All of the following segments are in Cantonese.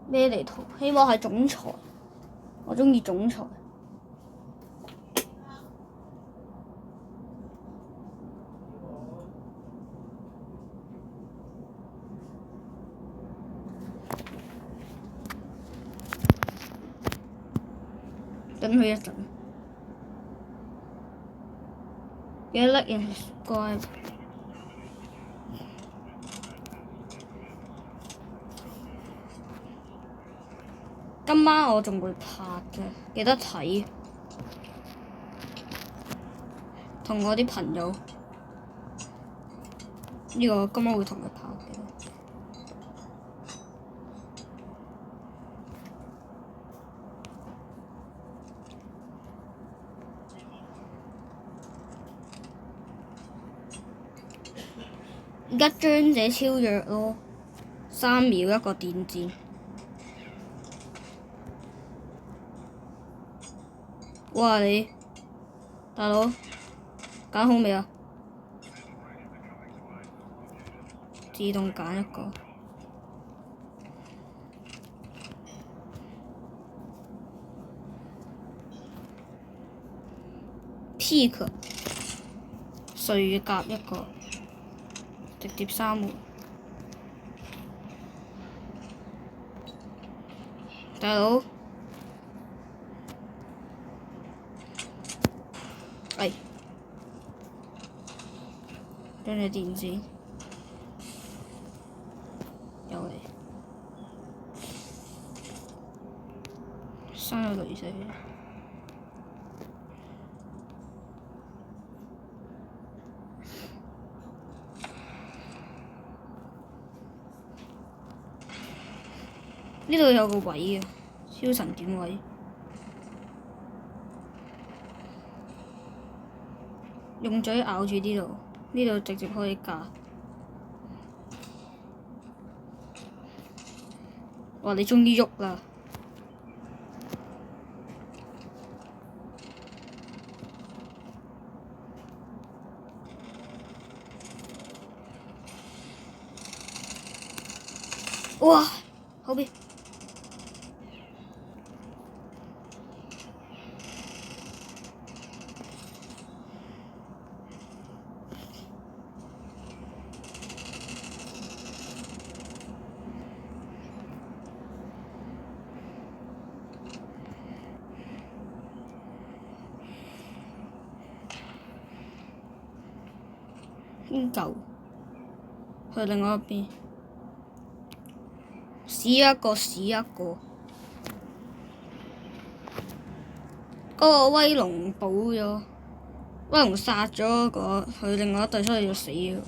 咩地圖？希望係總裁，我中意總裁。等佢一陣。記得 like and subscribe。今晚我仲會拍嘅，記得睇。同我啲朋友，呢個今晚會同佢拍嘅。而家張姐超弱咯，3秒一個電戰。哇你，大佬揀好未啊？自動揀一個。Peak 碎甲一個，直接3門。大佬，哎，將你電線又嚟，生咗雷死。呢度有個位啊，超神點位。用嘴咬住呢度，呢度直接可以架。哇！你終於喐啦！哇！後邊。邊嚿？去另外一邊。屎一個，屎一個。嗰個威龍保咗，威龍殺咗嗰個，佢另外一隊出去要死喎。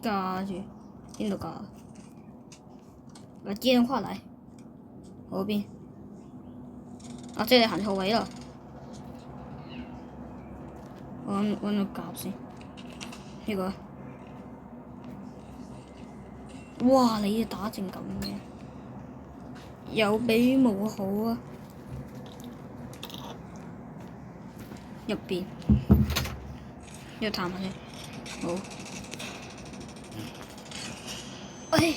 架住，邊度架？把機人跨嚟，嗰邊。啊，即係你行錯位啦！我揾個夾先。呢個。哇！你打成咁嘅，有比冇好啊！入邊。要探下先。好。哎，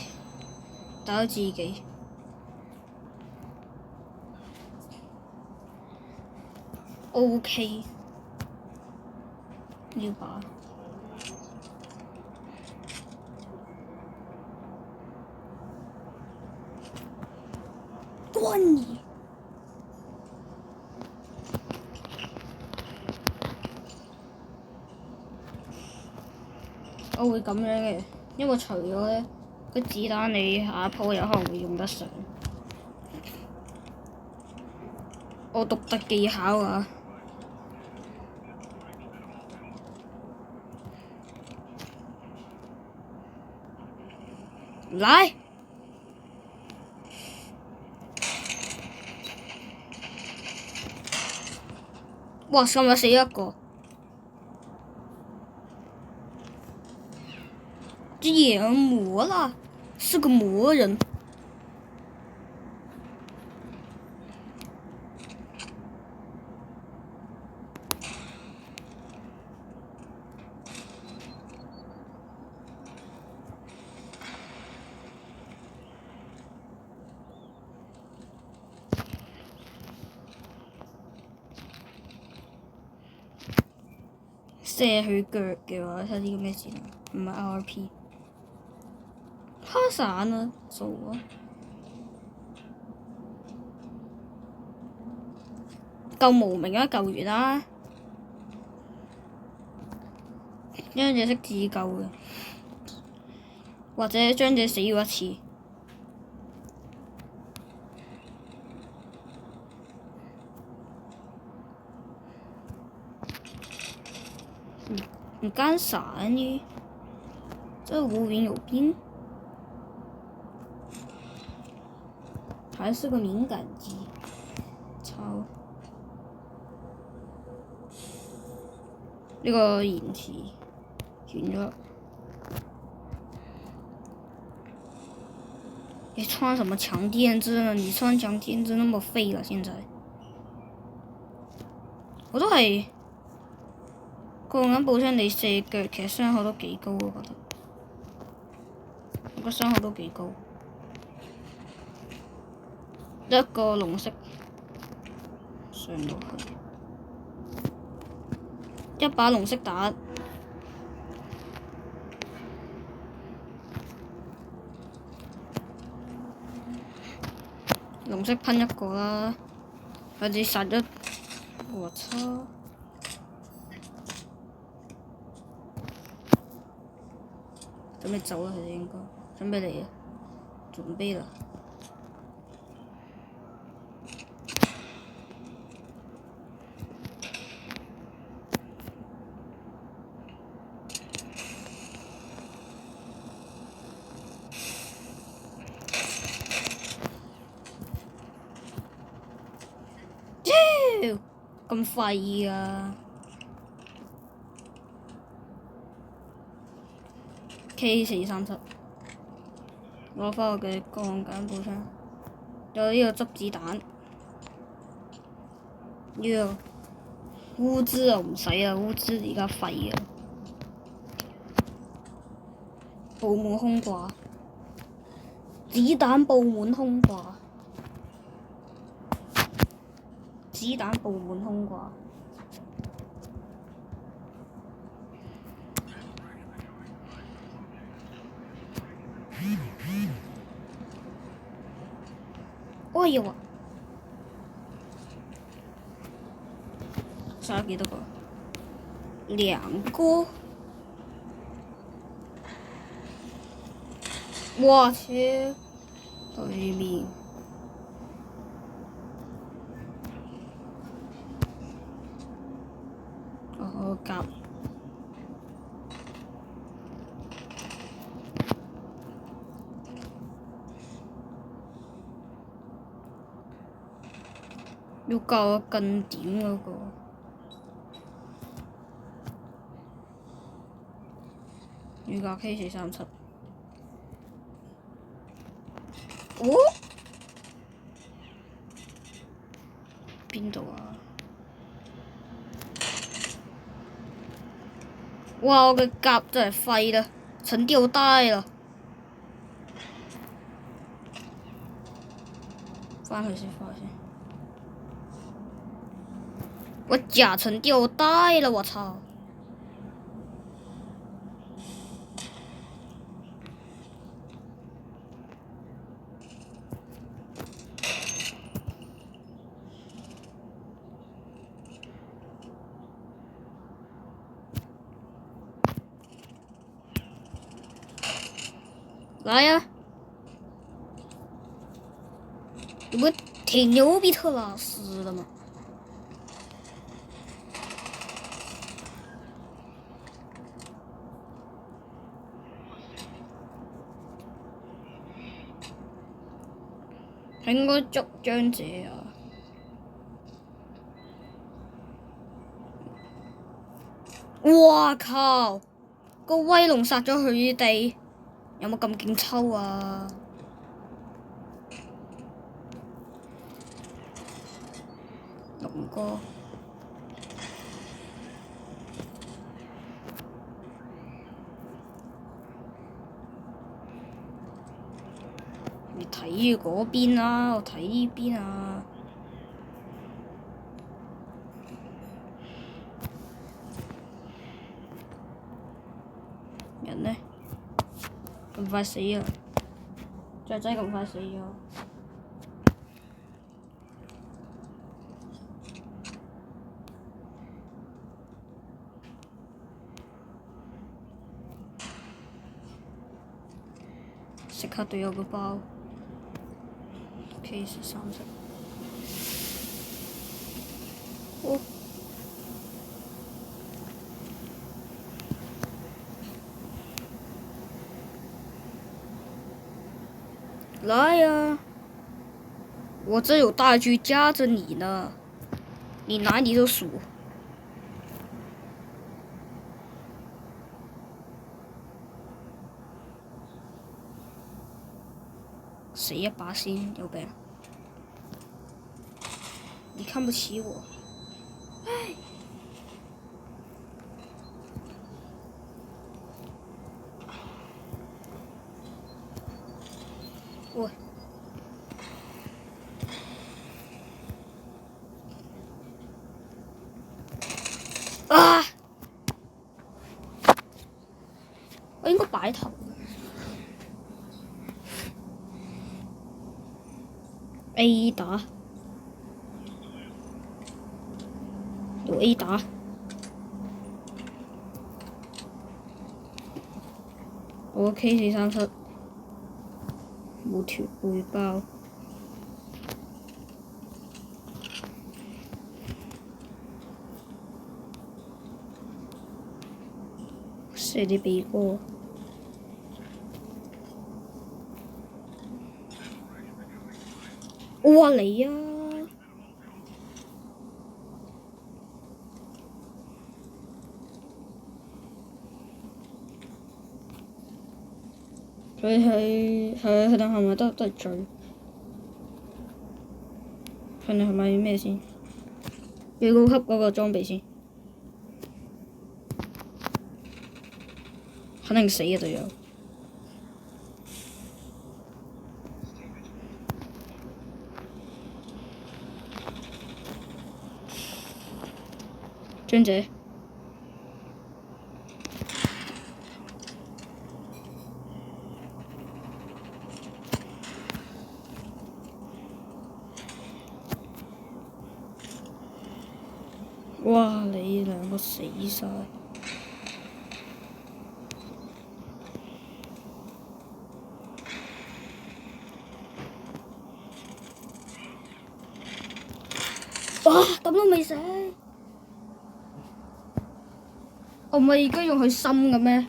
打到自己。OK， 呢把關兒，我會咁樣嘅，因為除咗咧個子彈，你下一鋪有可能會用得上。我獨特技巧啊！嚟！哇！今日死一個，這野魔啦，是個魔人。射佢腳嘅話，睇下呢個咩字啊？唔係 RP。蝦散啊，做啊！救無名啊，救完啦！張姐識自救嘅，或者張姐死咗一次。你干啥呢？这无名有病，还是个敏感肌。操！呢個延遲完咗。你穿什麼強電枝呢？你穿強電枝那麼廢了，現在。我都係個眼報槍，你射腳其實傷害都幾高，我覺得。我個傷害都幾高。一個龍色上到去，一把龍色打。龍色噴一個啦，佢哋殺咗，我操！準備走啦，佢哋應該準備嚟啊，準備啦。咁廢啊 ！K437，攞返我嘅鋼簡步槍，有呢個執子彈，呢個烏茲又唔使啊，烏茲而家廢啊！布滿空掛，子彈布滿空掛。子彈布滿空掛，哎呦啊！殺咗幾多個？2個。我去，對面。我夾。要救我近點嗰個。要架 K437。哦？邊度啊？哇！我嘅甲真係廢啦，沉掉呆啦。返去先，返去先。我甲沉掉呆了，我操！來呀！你不挺牛逼特拉斯的嗎？應該捉張姐啊！哇靠！個威龍殺咗佢哋，有冇咁勁抽啊？龍哥，你睇住嗰邊啦，我睇呢邊啊！快死啊！雀仔咁快死咗。食下隊友個包 ，case 30。哦，來呀！我這有大狙夾着你呢，你哪裡都數。死一把先，有病！你看不起我，唉！我啊！我應該擺頭。A 打，有 A 打，我 K437冇條背包，射啲鼻哥。哇你啊！佢係等係咪都係追？佢哋係咪咩先？要高級嗰個裝備先，肯定死嘅隊友。張姐。哇！你兩個死晒！哇！咁都未死？我唔係而家用佢心嘅咩？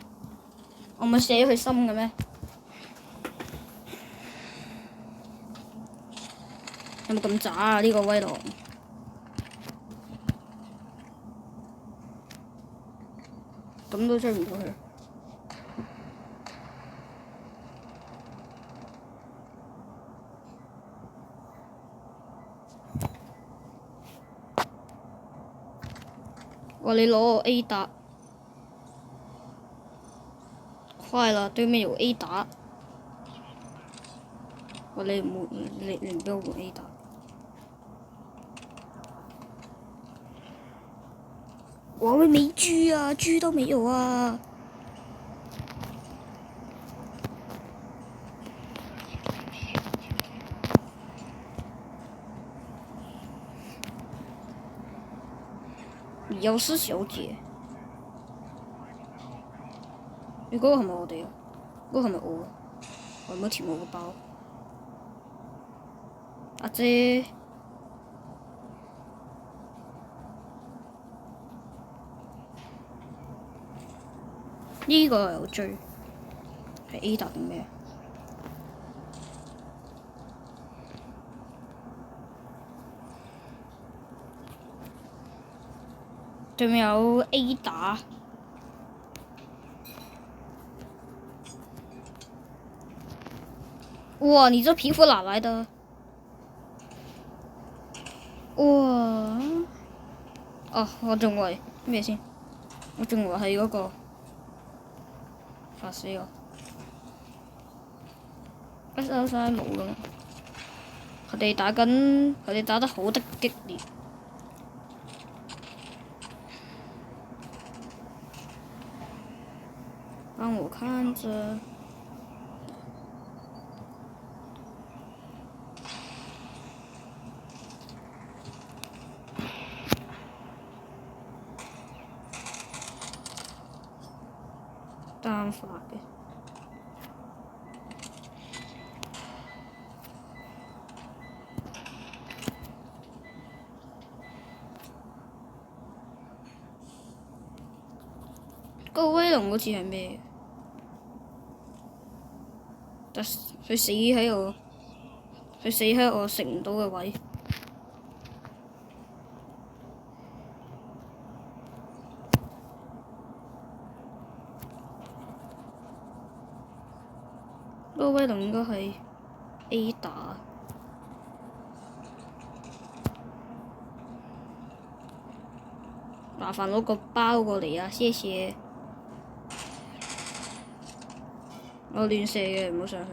我唔係射佢心嘅咩？有冇咁渣啊？呢個威龍咁都追唔到佢。哇！你攞我 A 打，快啦！對面有 A 打。哇！你唔俾我換 A 打。我沒狙啊，狙都沒有啊！有事小姐，你嗰個係咪我哋啊？嗰個係咪我？我冇填我個包。阿姐，呢個有追，係 A 打定咩？對面有 A 打。哇！你這皮膚哪來的？哇！哦，我仲以為咩先？我仲以為係嗰個發死我。SL3冇㗎嘛？佢哋打得好得激烈。幫我看着。發嘅。個威龍嗰次係咩？但佢死喺我食唔到嘅位。個威龍應該係 A 打。麻煩攞個包過嚟啊！謝謝。我亂射嘅，唔好上去。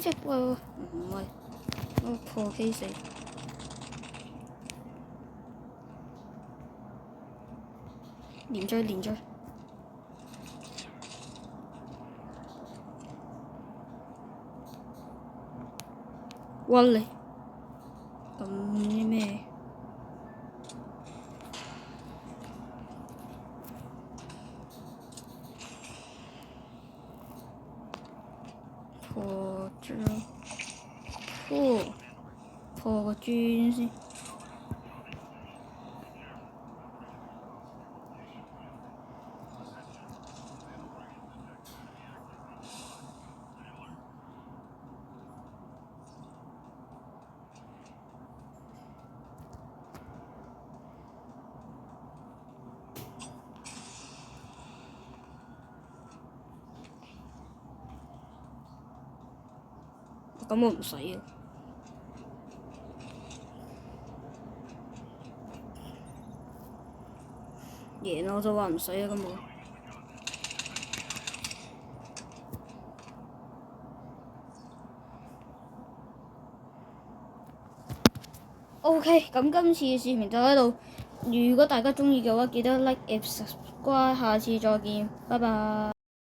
切！喂！唔係，我破 K4。連追。屈你！咁啲咩？破個磚先。咁我唔使啊。贏啦！我就話唔使啊，咁我。OK，咁今次嘅視頻就喺度。如果大家鍾意嘅話，記得 like、subscribe，下次再見，拜拜。